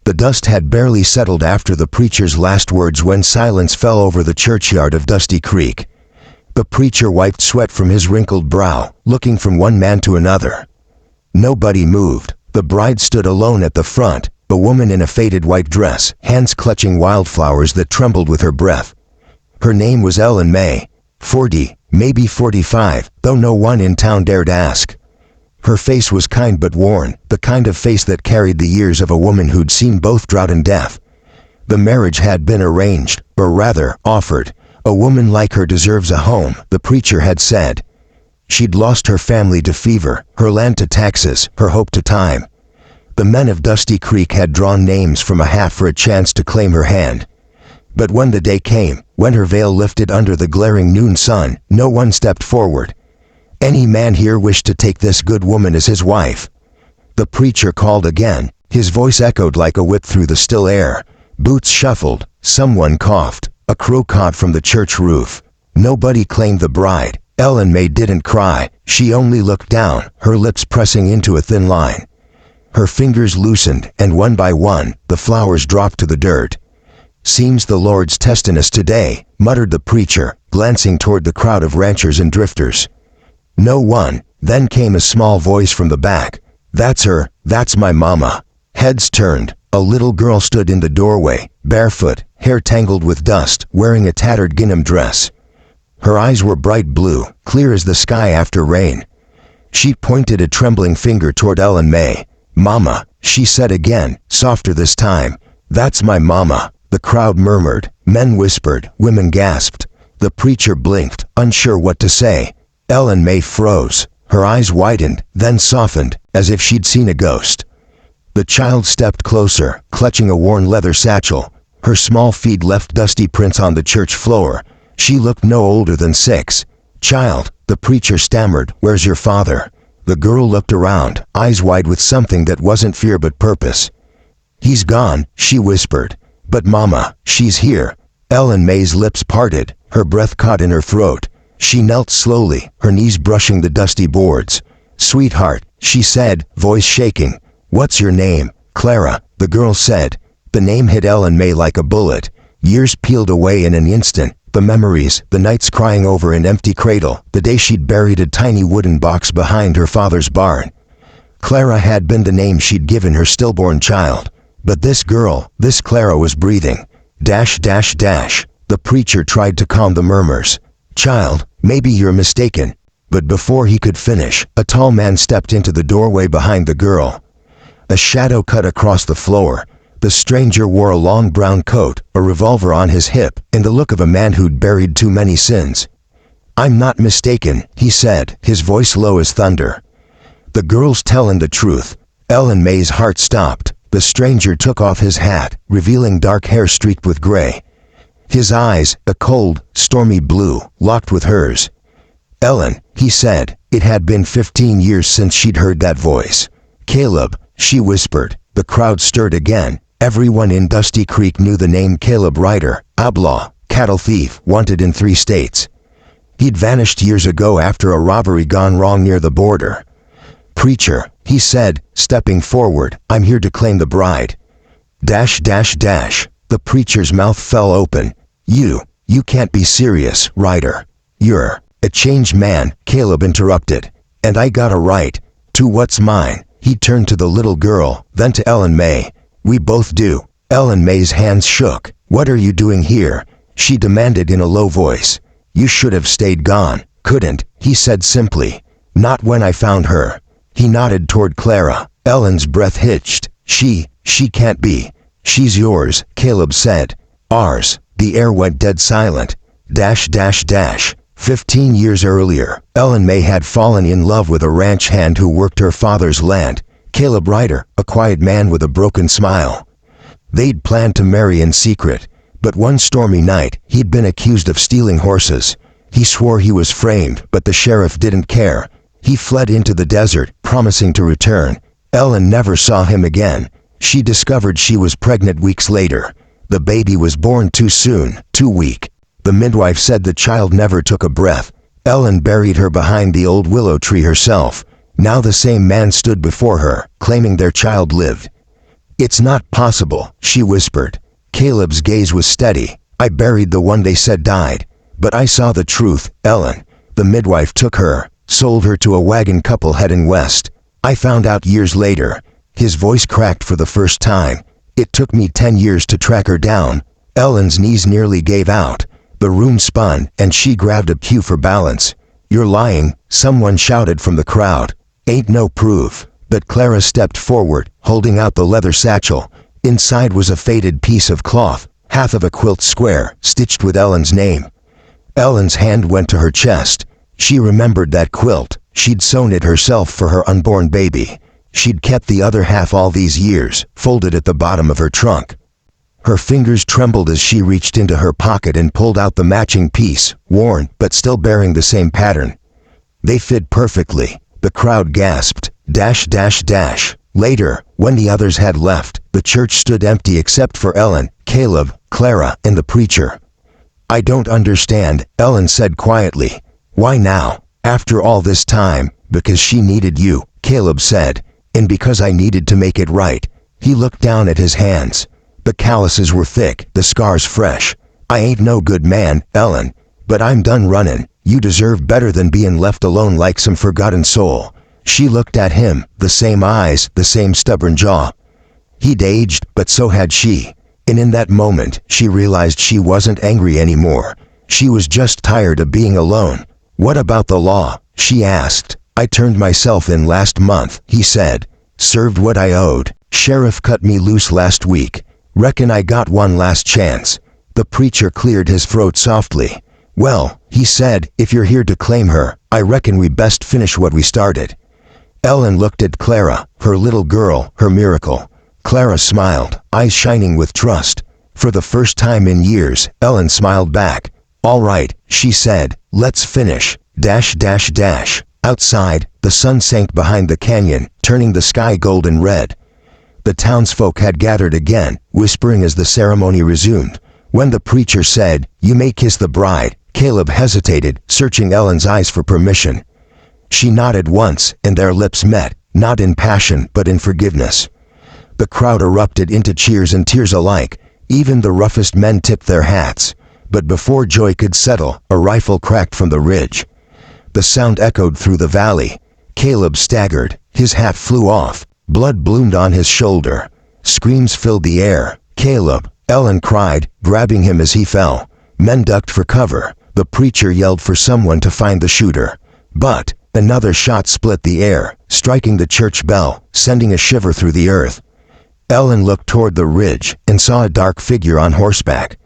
The dust had barely settled after the preacher's last words when silence fell over the churchyard of Dusty Creek. The preacher wiped sweat from his wrinkled brow, looking from one man to another. Nobody moved. The bride stood alone at the front, a woman in a faded white dress, hands clutching wildflowers that trembled with her breath. Her name was Ellen May, 40, maybe 45, though no one in town dared ask. Her face was kind but worn, the kind of face that carried the years of a woman who'd seen both drought and death. The marriage had been arranged, or rather, offered. A woman like her deserves a home, the preacher had said. She'd lost her family to fever, her land to taxes, her hope to time. The men of Dusty Creek had drawn names from a hat for a chance to claim her hand. But when the day came, when her veil lifted under the glaring noon sun, no one stepped forward. Any man here wished to take this good woman as his wife. The preacher called again. His voice echoed like a whip through the still air. Boots shuffled. Someone coughed. A crow cawed from the church roof. Nobody claimed the bride. Ellen May didn't cry. She only looked down, her lips pressing into a thin line. Her fingers loosened, and one by one, the flowers dropped to the dirt. "Seems the Lord's testin' us today," muttered the preacher, glancing toward the crowd of ranchers and drifters. No one. Then came a small voice from the back. "That's her. That's my mama." Heads turned. A little girl stood in the doorway, barefoot, hair tangled with dust, wearing a tattered gingham dress. Her eyes were bright blue, clear as the sky after rain. She pointed a trembling finger toward Ellen May. "Mama," she said again, softer this time. "That's my mama." The crowd murmured. Men whispered. Women gasped. The preacher blinked, unsure what to say. Ellen May froze. Her eyes widened, then softened, as if she'd seen a ghost. The child stepped closer, clutching a worn leather satchel. Her small feet left dusty prints on the church floor. She looked no older than 6. "Child," the preacher stammered, "where's your father?" The girl looked around, eyes wide with something that wasn't fear but purpose. "He's gone," she whispered. "But Mama, she's here." Ellen May's lips parted, her breath caught in her throat. She knelt slowly, her knees brushing the dusty boards. "Sweetheart," she said, voice shaking. "What's your name?" "Clara," the girl said. The name hit Ellen May like a bullet. Years peeled away in an instant. The memories, the nights crying over an empty cradle, the day she'd buried a tiny wooden box behind her father's barn. Clara had been the name she'd given her stillborn child. But this girl, this Clara was breathing. Dash, dash, dash. The preacher tried to calm the murmurs. "Child, maybe you're mistaken." But before he could finish, a tall man stepped into the doorway behind the girl. A shadow cut across the floor. The stranger wore a long brown coat, a revolver on his hip, and the look of a man who'd buried too many sins. "I'm not mistaken," he said, his voice low as thunder. "The girl's tellin' the truth." Ellen May's heart stopped. The stranger took off his hat, revealing dark hair streaked with gray. His eyes, a cold, stormy blue, locked with hers. "Ellen," he said. It had been 15 years since she'd heard that voice. "Caleb," she whispered. The crowd stirred again. Everyone in Dusty Creek knew the name Caleb Ryder, outlaw, cattle thief, wanted in 3 states. He'd vanished years ago after a robbery gone wrong near the border. "Preacher," he said, stepping forward, "I'm here to claim the bride." Dash, dash, dash. The preacher's mouth fell open. You can't be serious, Ryder. You're a changed man," Caleb interrupted. "And I got a right to what's mine." He turned to the little girl, then to Ellen May. "We both do." Ellen May's hands shook. "What are you doing here?" she demanded in a low voice. "You should have stayed gone." "Couldn't," he said simply. "Not when I found her." He nodded toward Clara. Ellen's breath hitched. She can't be." "She's yours," Caleb said. "Ours." The air went dead silent. Dash, dash, dash. 15 years earlier, Ellen May had fallen in love with a ranch hand who worked her father's land, Caleb Ryder, a quiet man with a broken smile. They'd planned to marry in secret, but one stormy night, he'd been accused of stealing horses. He swore he was framed, but the sheriff didn't care. He fled into the desert, promising to return. Ellen never saw him again. She discovered she was pregnant weeks later. The baby was born too soon, too weak. The midwife said the child never took a breath. Ellen buried her behind the old willow tree herself. Now the same man stood before her, claiming their child lived. "It's not possible," she whispered. Caleb's gaze was steady. "I buried the one they said died. But I saw the truth, Ellen. The midwife took her, sold her to a wagon couple heading west. I found out years later." His voice cracked for the first time. "It took me 10 years to track her down." Ellen's knees nearly gave out. The room spun, and she grabbed a cue for balance. "You're lying," someone shouted from the crowd. "Ain't no proof." But Clara stepped forward, holding out the leather satchel. Inside was a faded piece of cloth, half of a quilt square, stitched with Ellen's name. Ellen's hand went to her chest. She remembered that quilt. She'd sewn it herself for her unborn baby. She'd kept the other half all these years, folded at the bottom of her trunk. Her fingers trembled as she reached into her pocket and pulled out the matching piece, worn but still bearing the same pattern. They fit perfectly. The crowd gasped. Later, when the others had left, the church stood empty except for Ellen, Caleb, Clara, and the preacher. "I don't understand," Ellen said quietly. "Why now? After all this time?" "Because she needed you," Caleb said. "And because I needed to make it right." He looked down at his hands. The calluses were thick, the scars fresh. "I ain't no good man, Ellen. But I'm done running. You deserve better than being left alone like some forgotten soul." She looked at him, the same eyes, the same stubborn jaw. He'd aged, but so had she. And in that moment, she realized she wasn't angry anymore. She was just tired of being alone. "What about the law?" she asked. "I turned myself in last month," he said. "Served what I owed. Sheriff cut me loose last week. Reckon I got one last chance." The preacher cleared his throat softly. "Well," he said, "if you're here to claim her, I reckon we best finish what we started." Ellen looked at Clara, her little girl, her miracle. Clara smiled, eyes shining with trust. For the first time in years, Ellen smiled back. "All right," she said, "let's finish." Outside, the sun sank behind the canyon, turning the sky golden red. The townsfolk had gathered again, whispering as the ceremony resumed. When the preacher said, "You may kiss the bride," Caleb hesitated, searching Ellen's eyes for permission. She nodded once, and their lips met, not in passion but in forgiveness. The crowd erupted into cheers and tears alike. Even the roughest men tipped their hats. But before joy could settle, a rifle cracked from the ridge. The sound echoed through the valley. Caleb staggered. His hat flew off. Blood bloomed on his shoulder. Screams filled the air. "Caleb!" Ellen cried, grabbing him as he fell. Men ducked for cover. The preacher yelled for someone to find the shooter. But another shot split the air, striking the church bell, sending a shiver through the earth. Ellen looked toward the ridge and saw a dark figure on horseback.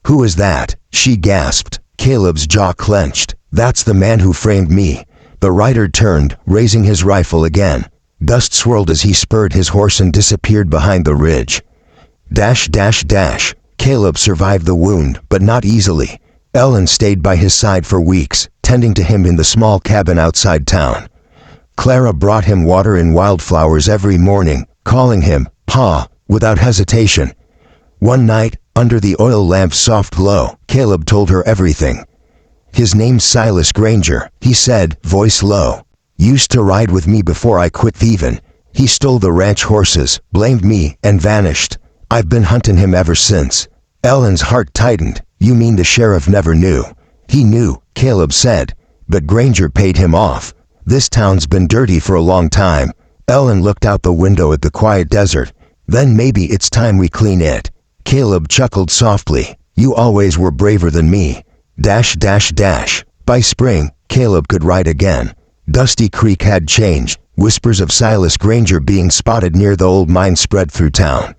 "Who is that?" she gasped. Caleb's jaw clenched. "That's the man who framed me." The rider turned, raising his rifle again. Dust swirled as he spurred his horse and disappeared behind the ridge. Caleb survived the wound, but not easily. Ellen stayed by his side for weeks, tending to him in the small cabin outside town. Clara brought him water and wildflowers every morning, calling him Pa without hesitation. One night, under the oil lamp's soft glow, Caleb told her everything. "His name's Silas Granger," he said, voice low. "Used to ride with me before I quit thievin'. He stole the ranch horses, blamed me, and vanished. I've been hunting him ever since." Ellen's heart tightened. "You mean the sheriff never knew?" "He knew," Caleb said, "but Granger paid him off. This town's been dirty for a long time." Ellen looked out the window at the quiet desert. "Then maybe it's time we clean it." Caleb chuckled softly. "You always were braver than me." By spring, Caleb could ride again. Dusty Creek had changed. Whispers of Silas Granger being spotted near the old mine spread through town.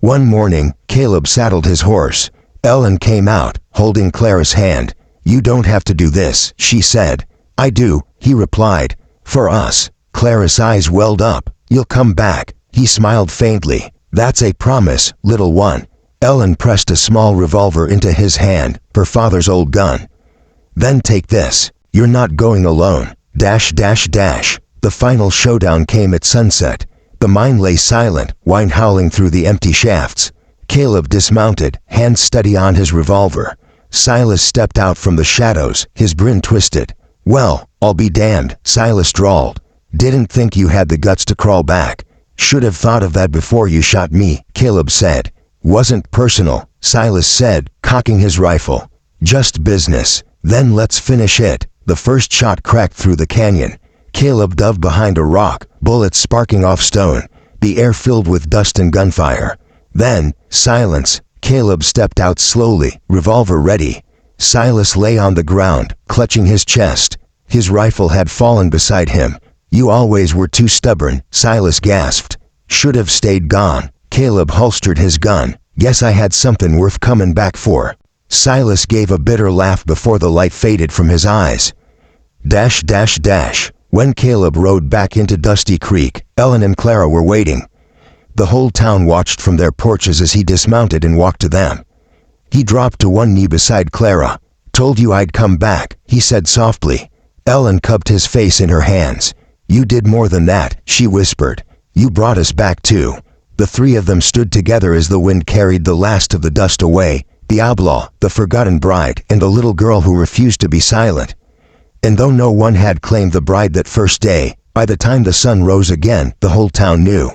One morning, Caleb saddled his horse. Ellen came out, holding Clara's hand. "You don't have to do this," she said. "I do," he replied. "For us." Clara's eyes welled up. "You'll come back." He smiled faintly. "That's a promise, little one." Ellen pressed a small revolver into his hand, her father's old gun. "Then take this. You're not going alone." The final showdown came at sunset. The mine lay silent, wind howling through the empty shafts. Caleb dismounted, hands steady on his revolver. Silas stepped out from the shadows, his grin twisted. "Well, I'll be damned," Silas drawled. "Didn't think you had the guts to crawl back." "Should have thought of that before you shot me," Caleb said. "Wasn't personal," Silas said, cocking his rifle. "Just business. Then let's finish it." The first shot cracked through the canyon. Caleb dove behind a rock, bullets sparking off stone, the air filled with dust and gunfire. Then, silence. Caleb stepped out slowly, revolver ready. Silas lay on the ground, clutching his chest. His rifle had fallen beside him. "You always were too stubborn," Silas gasped. "Should have stayed gone." Caleb holstered his gun. "Guess I had something worth coming back for." Silas gave a bitter laugh before the light faded from his eyes. When Caleb rode back into Dusty Creek, Ellen and Clara were waiting. The whole town watched from their porches as he dismounted and walked to them. He dropped to one knee beside Clara. "Told you I'd come back," he said softly. Ellen cupped his face in her hands. "You did more than that," she whispered. "You brought us back too." The three of them stood together as the wind carried the last of the dust away, the outlaw, the forgotten bride, and the little girl who refused to be silent. And though no one had claimed the bride that first day, by the time the sun rose again, the whole town knew.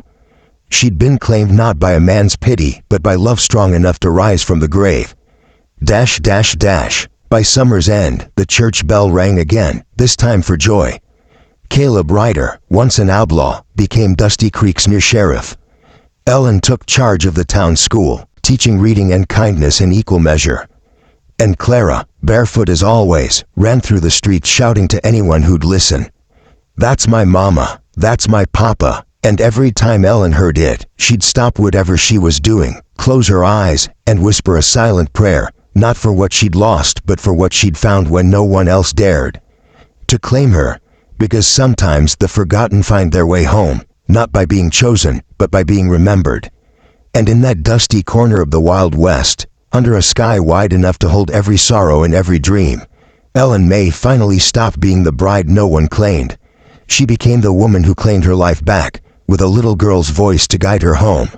She'd been claimed not by a man's pity, but by love strong enough to rise from the grave. By summer's end, the church bell rang again, this time for joy. Caleb Ryder, once an outlaw, became Dusty Creek's new sheriff. Ellen took charge of the town school, teaching reading and kindness in equal measure. And Clara, barefoot as always, ran through the streets shouting to anyone who'd listen. "That's my mama, that's my papa." And every time Ellen heard it, she'd stop whatever she was doing, close her eyes, and whisper a silent prayer, not for what she'd lost but for what she'd found when no one else dared. To claim her, because sometimes the forgotten find their way home, not by being chosen, but by being remembered. And in that dusty corner of the Wild West, under a sky wide enough to hold every sorrow and every dream, Ellen May finally stopped being the bride no one claimed. She became the woman who claimed her life back, with a little girl's voice to guide her home.